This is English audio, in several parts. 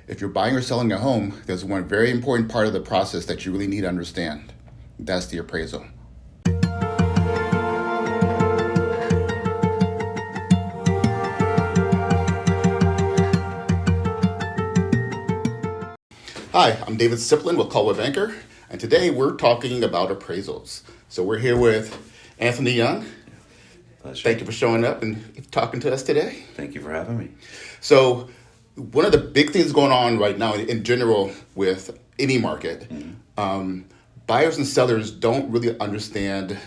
if you're buying or selling a home, there's one very important part of the process that you really need to understand. That's the appraisal. Hi, I'm David Siplin with Caldwell Banker, and today we're talking about appraisals. So we're here with Anthony Young. Pleasure. Thank you for showing up and talking to us today. Thank you for having me. So one of the big things going on right now in general with any market, buyers and sellers don't really understand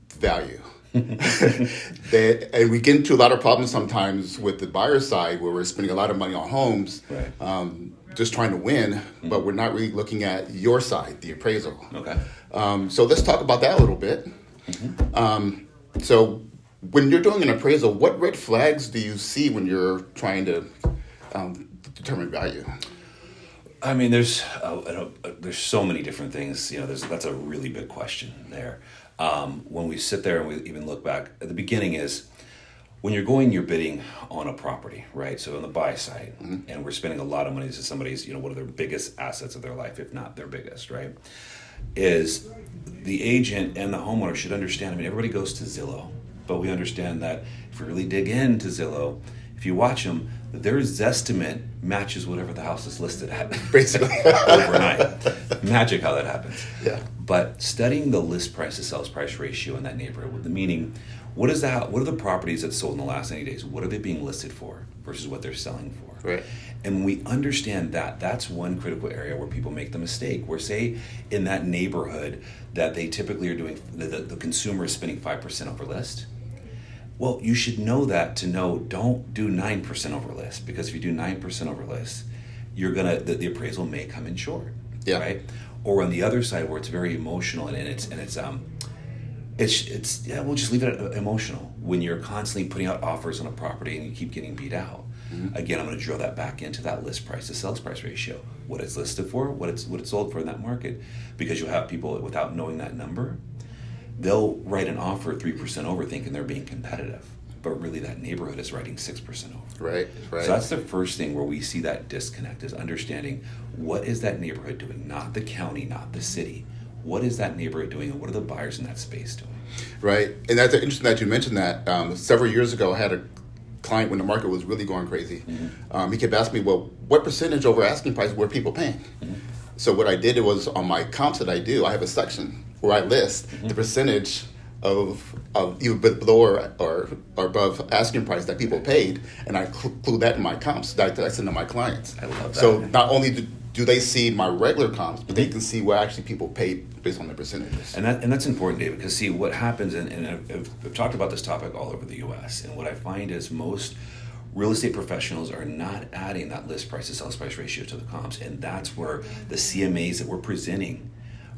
value. And we get into a lot of problems sometimes with the buyer side where we're spending a lot of money on homes, Right. just trying to win, but we're not really looking at your side, the appraisal. Okay. So let's talk about that a little bit. So when you're doing an appraisal, what red flags do you see when you're trying to determine value? I mean, there's so many different things. That's a really big question there. When we sit there and we even look back at the beginning is when you're bidding on a property, right? So on the buy side, and we're spending a lot of money. This is somebody's, one of their biggest assets of their life, if not their biggest, right? Is the agent and the homeowner should understand. I mean, everybody goes to Zillow, but we understand that if we really dig into Zillow, if you watch them, their Zestimate matches whatever the house is listed at, Basically. overnight. Magic how that happens. Yeah. But studying the list price to sales price ratio in that neighborhood, the meaning, what are the properties that sold in the last 90 days? What are they being listed for versus what they're selling for? Right. And when we understand that, that's one critical area where people make the mistake. Where say in that neighborhood that they typically are doing, the consumer is spending 5% over list. Well, you should know that to know don't do 9% over list, because if you do 9% over list, you're the appraisal may come in short. Yeah. Right? Or on the other side where it's very emotional and it's we'll just leave it at emotional when you're constantly putting out offers on a property and you keep getting beat out. Again, I'm going to drill that back into that list price to sales price ratio, what it's listed for, what it's sold for in that market, because you'll have people without knowing that number, they'll write an offer 3% over thinking they're being competitive, but really that neighborhood is writing 6% over. Right. So that's the first thing where we see that disconnect, is understanding what is that neighborhood doing, not the county, not the city. What is that neighborhood doing, and what are the buyers in that space doing? Right. And that's interesting that you mentioned that. Several years ago, I had a client when the market was really going crazy. He kept asking me, well, what percentage over asking price were people paying? So what I did was on my comps that I do, I have a section where I list the percentage of either below or above asking price that people paid, and I include that in my comps that I send to my clients. I love that. So not only do they see my regular comps, but they can see what actually people paid based on their percentages. And that's important, David, because see what happens, and I've talked about this topic all over the U.S., and what I find is most real estate professionals are not adding that list price to sales price ratio to the comps, and that's where the CMAs that we're presenting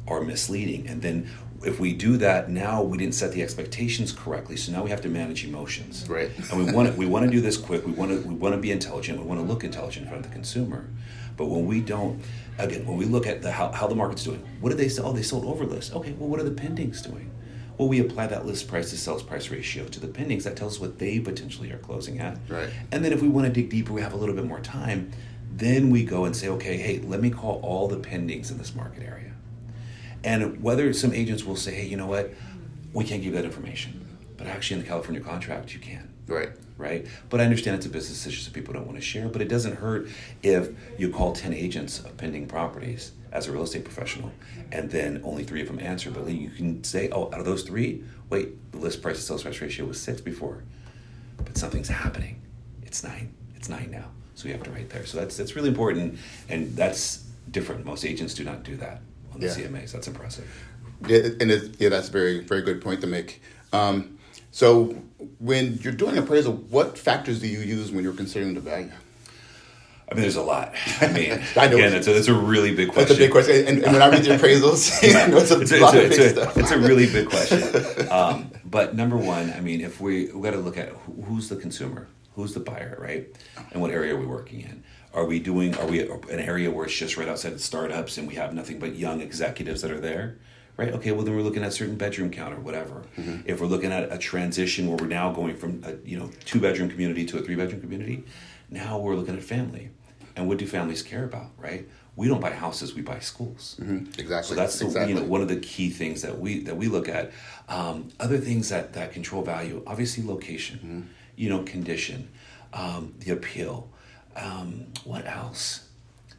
are misleading. And then if we do that, now we didn't set the expectations correctly, so now we have to manage emotions. Right. And we want to do this quick. We want to be intelligent. We want to look intelligent in front of the consumer. But when we don't, again, when we look at how the market's doing, what did they sell? Oh, they sold over list. Okay, well, what are the pendings doing? Well, we apply that list price to sales price ratio to the pendings. That tells us what they potentially are closing at. Right. And then if we want to dig deeper, we have a little bit more time, then we go and say, okay, hey, let me call all the pendings in this market area. And whether some agents will say, hey, you know what, we can't give that information. But actually in the California contract, you can. Right? But I understand it's a business decision, so people don't want to share. But it doesn't hurt if you call 10 agents of pending properties as a real estate professional, and then only 3 of them answer. But you can say, oh, out of those 3, wait, the list price to sales price ratio was 6 before. But something's happening. It's 9. It's 9 now. So we have to write there. So that's really important, and that's different. Most agents do not do that on the CMAs. That's impressive. Yeah, and that's a very, very good point to make. So when you're doing appraisal, what factors do you use when you're considering the value? I mean, there's a lot. I mean, I know. Again, that's a really big question. That's a big question. And when I read the appraisals, it's a lot of big stuff. It's a really big question. But number one, I mean, if we got to look at who's the consumer, who's the buyer, right? And what area are we working in? Are we an area where it's just right outside of startups and we have nothing but young executives that are there? Right. Okay. Well, then we're looking at a certain bedroom count or whatever. If we're looking at a transition where we're now going from a 2-bedroom community to a 3-bedroom community, now we're looking at family. And what do families care about, right? We don't buy houses, we buy schools. Exactly. So that's exactly. one of the key things that we look at. Other things that control value, obviously location, condition, the appeal. What else?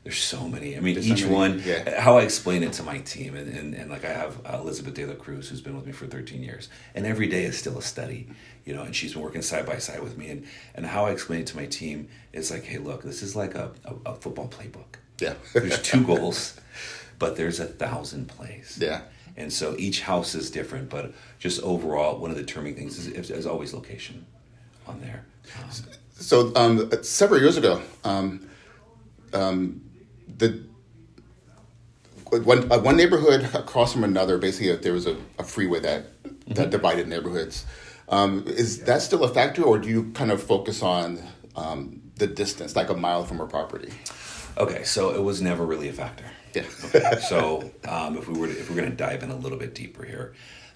There's so many. I mean, There's so each many, one, yeah. how I explain it to my team, and like I have Elizabeth De La Cruz, who's been with me for 13 years, and every day is still a study, and she's been working side by side with me. And how I explain it to my team is like, hey, look, this is like a football playbook. Yeah. There's 2 goals, but there's 1,000 plays. Yeah. And so each house is different, but just overall, one of the determining things is always location on there. So several years ago, the one neighborhood across from another, basically there was a freeway that divided neighborhoods. Is that still a factor, or do you kind of focus on the distance, like a mile from a property? Okay, so it was never really a factor. Yeah. Okay, so if we're going to dive in a little bit deeper here,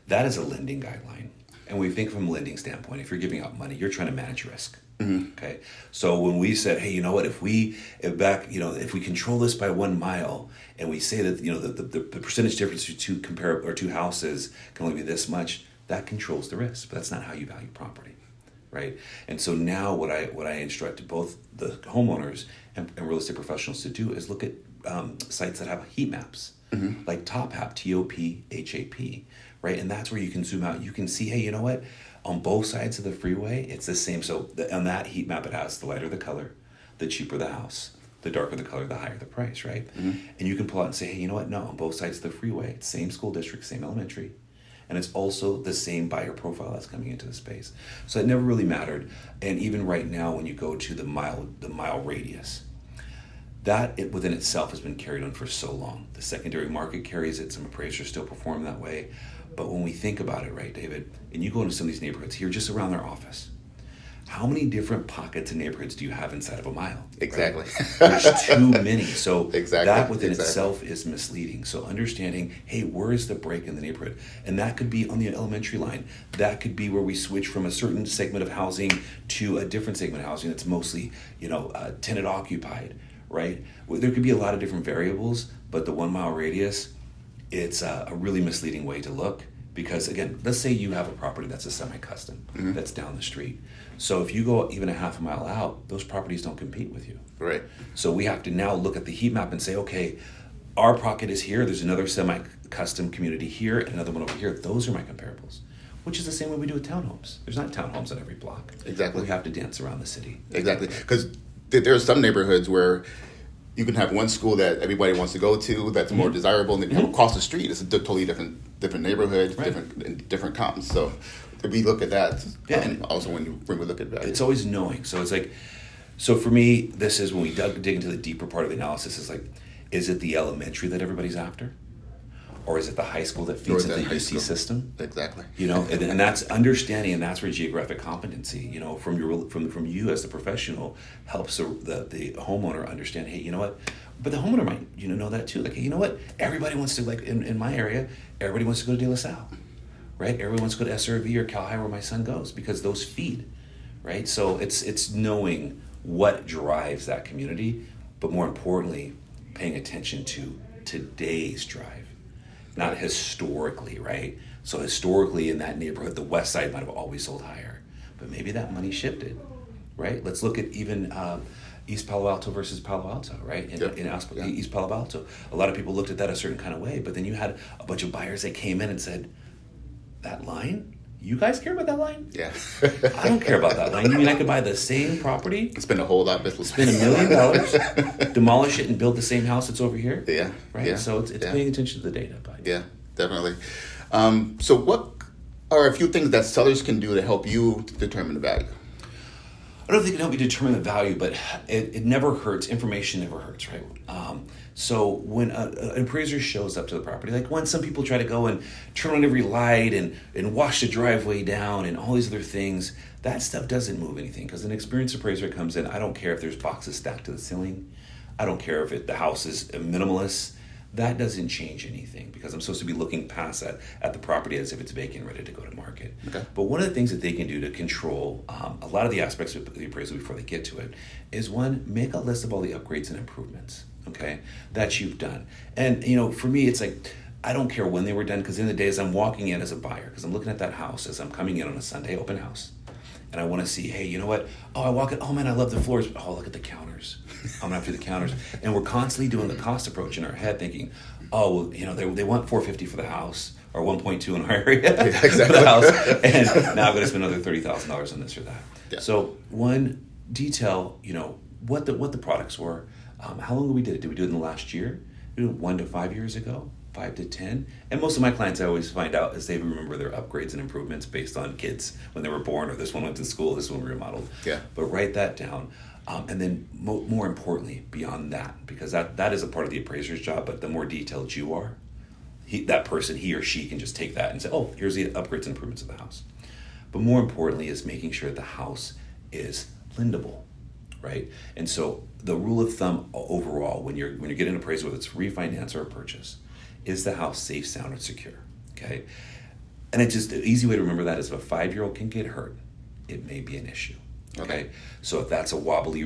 that is a lending guideline. And we think from a lending standpoint, if you're giving out money, you're trying to manage risk. Okay, so when we said, hey, you know what? If we control this by 1 mile, and we say that the percentage difference between two houses can only be this much, that controls the risk. But that's not how you value property, right? And so now what I instruct both the homeowners and real estate professionals to do is look at sites that have heat maps, like TopHap, TOPHAP, right? And that's where you can zoom out. You can see, hey, you know what? On both sides of the freeway, it's the same. So on that heat map, it has the lighter the color, the cheaper the house, the darker the color, the higher the price, right? And you can pull out and say, hey, you know what? No, on both sides of the freeway, same school district, same elementary. And it's also the same buyer profile that's coming into the space. So it never really mattered. And even right now, when you go to the mile radius, that within itself has been carried on for so long. The secondary market carries it. Some appraisers still perform that way. But when we think about it, right, David, and you go into some of these neighborhoods here, just around their office, how many different pockets and neighborhoods do you have inside of a mile? Exactly. Right? There's too many. So Exactly. that within itself is misleading. So understanding, hey, where is the break in the neighborhood? And that could be on the elementary line. That could be where we switch from a certain segment of housing to a different segment of housing that's mostly, tenant occupied, right? Well, there could be a lot of different variables, but the 1 mile radius, it's a really misleading way to look, because again, let's say you have a property that's a semi-custom that's down the street. So if you go even a half a mile out, those properties don't compete with you. Right. So we have to now look at the heat map and say, okay, our pocket is here. There's another semi-custom community here and another one over here. Those are my comparables, which is the same way we do with townhomes. There's not townhomes on every block. Exactly. We have to dance around the city. Exactly. Because there are some neighborhoods where you can have one school that everybody wants to go to that's more desirable, and then you have across the street, it's a totally different neighborhood, Right. different comps. So we look at that. And also when we look at value. it's always knowing. So it's like, so for me, this is when we dig into the deeper part of the analysis, is like, is it the elementary that everybody's after? Or is it the high school that feeds into the UC system? Exactly. And that's understanding, and that's where geographic competency, from you as the professional helps the homeowner understand, hey, you know what? But the homeowner might, know that too. Like, hey, you know what? Everybody wants to, like in my area, everybody wants to go to De La Salle, right? Everyone wants to go to SRV or Cal High where my son goes, because those feed, right? So it's knowing what drives that community, but more importantly, paying attention to today's drive. Not historically, right? So historically in that neighborhood, the west side might have always sold higher, but maybe that money shifted, right? Let's look at even East Palo Alto versus Palo Alto, right? In East Palo Alto, a lot of people looked at that a certain kind of way, but then you had a bunch of buyers that came in and said, that line? You guys care about that line? Yeah. I don't care about that line. You mean I could buy the same property, Spend a whole lot. spend $1 million, demolish it, and build the same house that's over here? Yeah. Right? Yeah. So it's paying attention to the data. But Yeah, definitely. So what are a few things that sellers can do to help you determine the value? I don't think it can help you determine the value, but it never hurts. Information never hurts, right? So when an appraiser shows up to the property, like when some people try to go and turn on every light and wash the driveway down and all these other things, that stuff doesn't move anything, because an experienced appraiser comes in. I don't care if there's boxes stacked to the ceiling. I don't care if the house is minimalist. That doesn't change anything because I'm supposed to be looking past that at the property as if it's vacant, ready to go to market. Okay. But one of the things that they can do to control a lot of the aspects of the appraisal before they get to it is, one, make a list of all the upgrades and improvements, okay, that you've done. And, for me, it's like, I don't care when they were done, because in the day, as I'm walking in as a buyer, because I'm looking at that house as I'm coming in on a Sunday open house, and I want to see, hey, you know what? Oh, I walk in, oh man, I love the floors. Oh, look at the counters. I'm after the counters. And we're constantly doing the cost approach in our head, thinking, oh, well, they want $450 for the house, or 1.2 in our area exactly. for the house, and now I'm going to spend another $30,000 on this or that. Yeah. So, one, detail, what the products were, how long we did it. Did we do it in the last year? Did we do it 1 to 5 years ago? 5 to 10. And most of my clients, I always find out, is they remember their upgrades and improvements based on kids when they were born, or this one went to school, this one remodeled. Yeah. But write that down. And then more importantly, beyond that, because that is a part of the appraiser's job, but the more detailed you are, that person, he or she, can just take that and say, oh, here's the upgrades and improvements of the house. But more importantly is making sure the house is lendable, right? And so the rule of thumb overall, when you're getting an appraisal, whether it's refinance or a purchase, is the house safe, sound, and secure, okay? And it's just an easy way to remember that is, if a 5-year-old can get hurt, it may be an issue, okay? So if that's a wobbly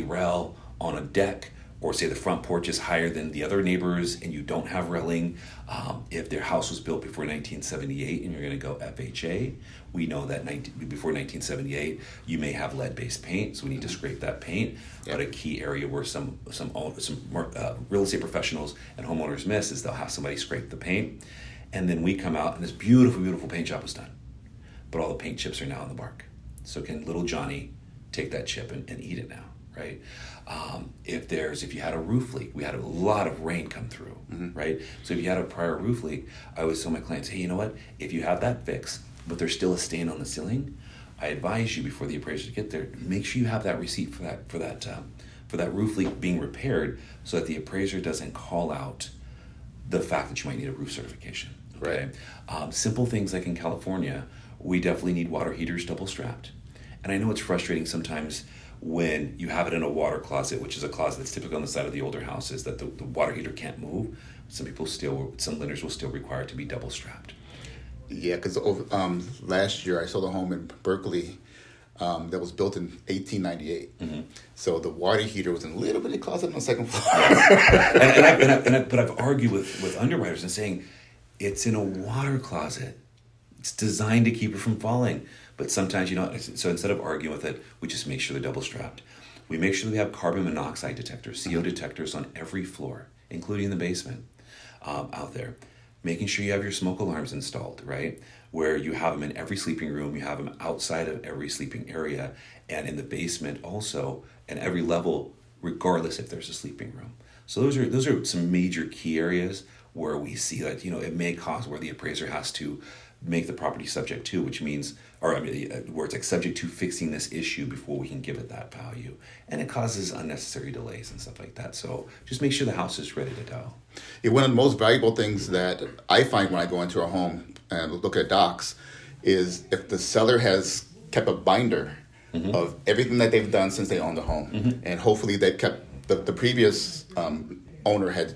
rail on a deck, or say the front porch is higher than the other neighbors and you don't have railing, if their house was built before 1978 and you're going to go FHA, we know that before 1978 you may have lead-based paint, so we need to scrape that paint. Yep. But a key area where some real estate professionals and homeowners miss is they'll have somebody scrape the paint, and then we come out and this beautiful, beautiful paint job was done, but all the paint chips are now in the bark. So can little Johnny take that chip and eat it now, right? If you had a roof leak, we had a lot of rain come through, right? So if you had a prior roof leak, I always tell my clients, hey, you know what? If you have that fixed, but there's still a stain on the ceiling, I advise you, before the appraiser get there, make sure you have that receipt for that roof leak being repaired, so that the appraiser doesn't call out the fact that you might need a roof certification. Okay? Right. Simple things like in California, we definitely need water heaters double strapped. And I know it's frustrating sometimes when you have it in a water closet, which is a closet that's typically on the side of the older houses, that the water heater can't move. Some lenders will still require it to be double strapped. Yeah, because last year I sold a home in Berkeley that was built in 1898. So the water heater was in a little bitty closet on the second floor. But I've argued with underwriters and saying, it's in a water closet. It's designed to keep it from falling. But sometimes, so instead of arguing with it, we just make sure they're double strapped. We make sure that we have carbon monoxide detectors, CO detectors on every floor, including the basement out there. Making sure you have your smoke alarms installed, right? Where you have them in every sleeping room, you have them outside of every sleeping area, and in the basement also, and every level, regardless if there's a sleeping room. So those are some major key areas where we see that, it may cause where the appraiser has to make the property subject to, which means, where it's like subject to fixing this issue before we can give it that value. And it causes unnecessary delays and stuff like that. So just make sure the house is ready to go. Yeah, one of the most valuable things that I find when I go into a home and look at docs is if the seller has kept a binder of everything that they've done since they owned the home. And hopefully they've kept, the previous owner had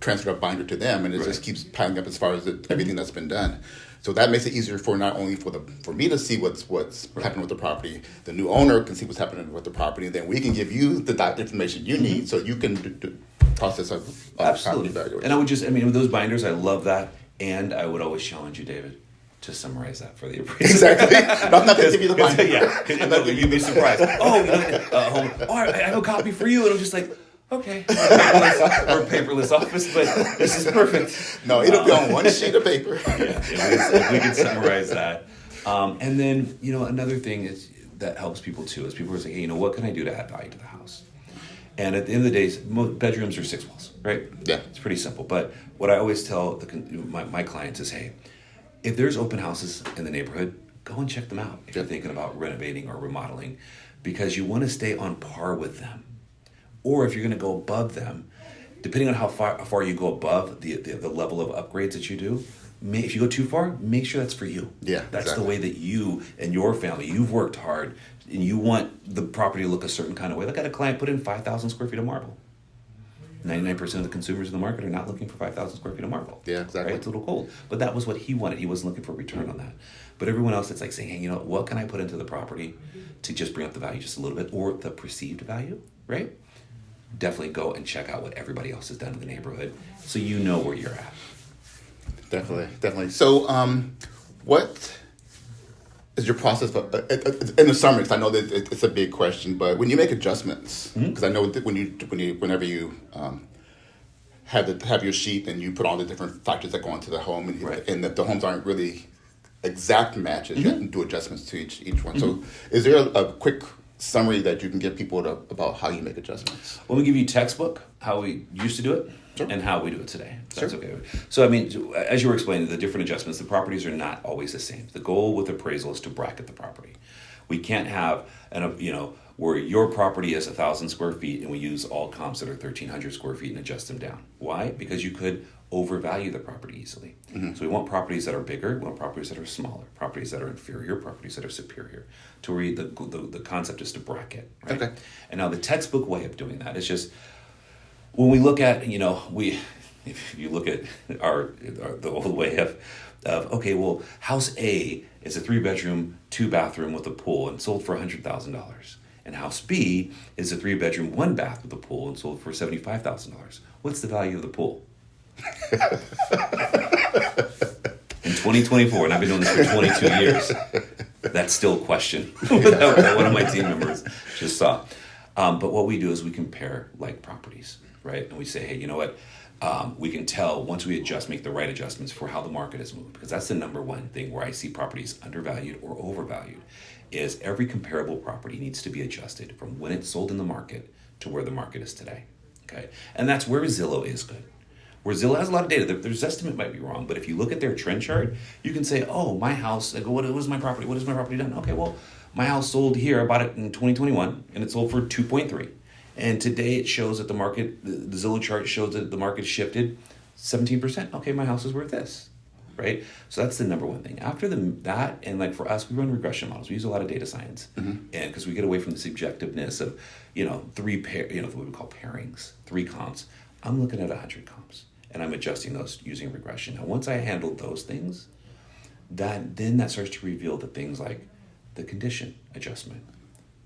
transferred a binder to them, and it just keeps piling up as far as everything that's been done. So that makes it easier for not only for me to see what's happening with the property, the new owner can see what's happening with the property, and then we can give you the information you need so you can do process of property valuation. And I would with those binders, I love that, and I would always challenge you, David, to summarize that for the appraiser. Exactly. No, I'm not going to give you the binder. Yeah, you'd be surprised. I have a copy for you, and I'm just like, okay, we're a paperless office, but this is perfect. No, it'll be on one sheet of paper. If we can summarize that. And then, another thing that helps people too is people are saying, hey, what can I do to add value to the house? And at the end of the day, most bedrooms are 6 walls, right? Yeah. It's pretty simple. But what I always tell my clients is, hey, if there's open houses in the neighborhood, go and check them out if you're thinking about renovating or remodeling, because you want to stay on par with them. Or if you're going to go above them, depending on how far you go above the level of upgrades that you do, if you go too far, make sure that's for you. Yeah, that's exactly. The way that you and your family, you've worked hard, and you want the property to look a certain kind of way. Look at a client put in 5,000 square feet of marble. 99% of the consumers in the market are not looking for 5,000 square feet of marble. Yeah, exactly. Right? It's a little cold. But that was what he wanted. He wasn't looking for a return on that. But everyone else, it's like saying, hey, you know, what can I put into the property to just bring up the value just a little bit, or the perceived value, right? Definitely go and check out what everybody else has done in the neighborhood so you know where you're at. Definitely. So, what is your process for, in the summer? Because I know that it's a big question, but when you make adjustments, because I know that whenever you have your sheet and you put all the different factors that go into the home, and, Right. and the homes aren't really exact matches, you have to do adjustments to each one. So, is there a quick summary that you can give people about how you make adjustments? Let me give you textbook, how we used to do it, Sure. and how we do it today. If that's Sure. okay. So, I mean, as you were explaining, the different adjustments, the properties are not always the same. The goal with appraisal is to bracket the property. We can't have, where your property is 1,000 square feet and we use all comps that are 1,300 square feet and adjust them down. Why? Because you could overvalue the property easily. So we want properties that are bigger, we want properties that are smaller, properties that are inferior, properties that are superior. To where the concept is to bracket, right? Okay. And now the textbook way of doing that is just, when we look at, if you look at the old way of okay, well, house A is a 3-bedroom, 2-bathroom with a pool and sold for $100,000. And house B is a 3-bedroom, 1-bath with a pool and sold for $75,000. What's the value of the pool? In 2024, and I've been doing this for 22 years, that's still a question that one of my team members just saw. But what we do is we compare like properties, right? And we say, hey, you know what? We can tell once we make the right adjustments for how the market has moved, because that's the number one thing where I see properties undervalued or overvalued, is every comparable property needs to be adjusted from when it's sold in the market to where the market is today. Okay, and that's where Zillow is good. Where Zillow has a lot of data, their estimate might be wrong, but if you look at their trend chart, you can say, oh, my house, I go, what is my property? What has my property done? Okay, well, my house sold here, I bought it in 2021, and it sold for 2.3. And today it shows that the market, the Zillow chart shows that the market shifted 17%. Okay, my house is worth this, right? So that's the number one thing. After that, and like for us, we run regression models. We use a lot of data science, and because we get away from the subjectiveness of, what we call pairings, 3 comps. I'm looking at 100 comps, and I'm adjusting those using regression. Now, once I handle those things, then that starts to reveal the things like the condition adjustment,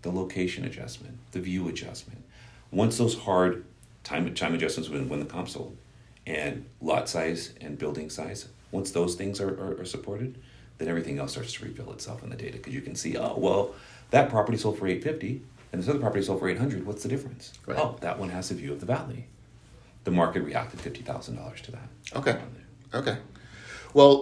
the location adjustment, the view adjustment. Once those hard time adjustments when the comp sold, and lot size and building size, once those things are supported, then everything else starts to reveal itself in the data, because you can see, oh, well, that property sold for $850 and this other property sold for $800. What's the difference? Right. Oh, that one has a view of the valley. The market reacted $50,000 to that. Okay. Well,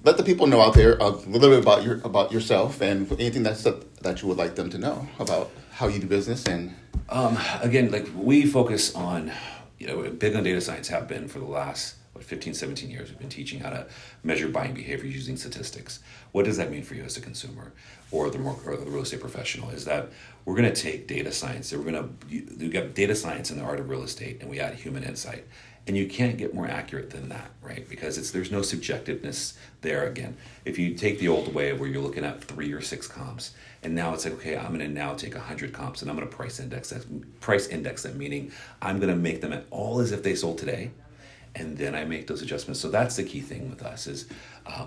let the people know out there a little bit about yourself and anything that you would like them to know about how you do business. And again, like we focus on, big on data science, have been for the last 15, 17 years. We've been teaching how to measure buying behavior using statistics. What does that mean for you as a consumer or the real estate professional? Is that we're going to take data science. We got data science in the art of real estate, and we add human insight. And you can't get more accurate than that, right? Because there's no subjectiveness there again. If you take the old way where you're looking at 3 or 6 comps, and now it's like, okay, I'm going to now take 100 comps and I'm going to price index them, meaning I'm going to make them at all as if they sold today, and then I make those adjustments. So that's the key thing with us is,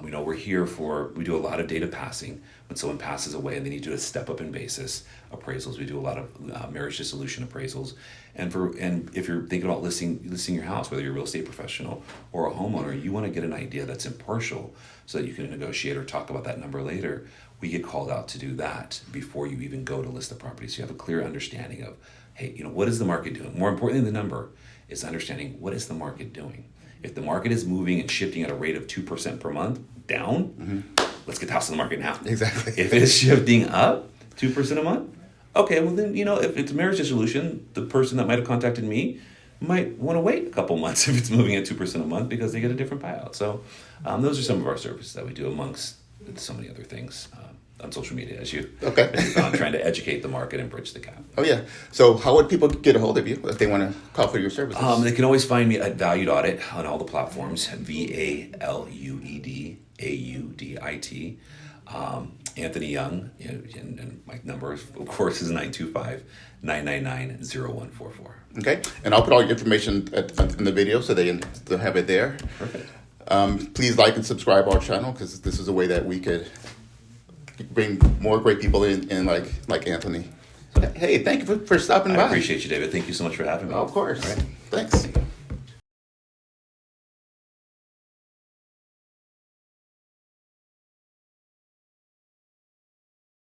we do a lot of data passing. When someone passes away and they need to do a step up in basis appraisals, we do a lot of marriage dissolution appraisals. And if you're thinking about listing your house, whether you're a real estate professional or a homeowner, you want to get an idea that's impartial so that you can negotiate or talk about that number later. We get called out to do that before you even go to list the property. So you have a clear understanding of, hey, what is the market doing? More importantly than the number is understanding what is the market doing. If the market is moving and shifting at a rate of 2% per month down, let's get the house on the market now. Exactly. If it's shifting up 2% a month, okay, well then, if it's a marriage dissolution, the person that might have contacted me might want to wait a couple months if it's moving at 2% a month because they get a different buyout. So those are some of our services that we do amongst so many other things on social media, as you found, trying to educate the market and bridge the gap. Oh, yeah. So how would people get a hold of you if they want to call for your services? They can always find me at Valued Audit on all the platforms, VALUED AUDIT. Anthony Young, and my number, of course, is 925-999-0144. Okay, and I'll put all your information in the video so they'll have it there. Perfect. Please like and subscribe our channel, because this is a way that we could bring more great people in like Anthony. So, hey, thank you for stopping by. I appreciate you, David. Thank you so much for having me. Of course. All right. Thanks.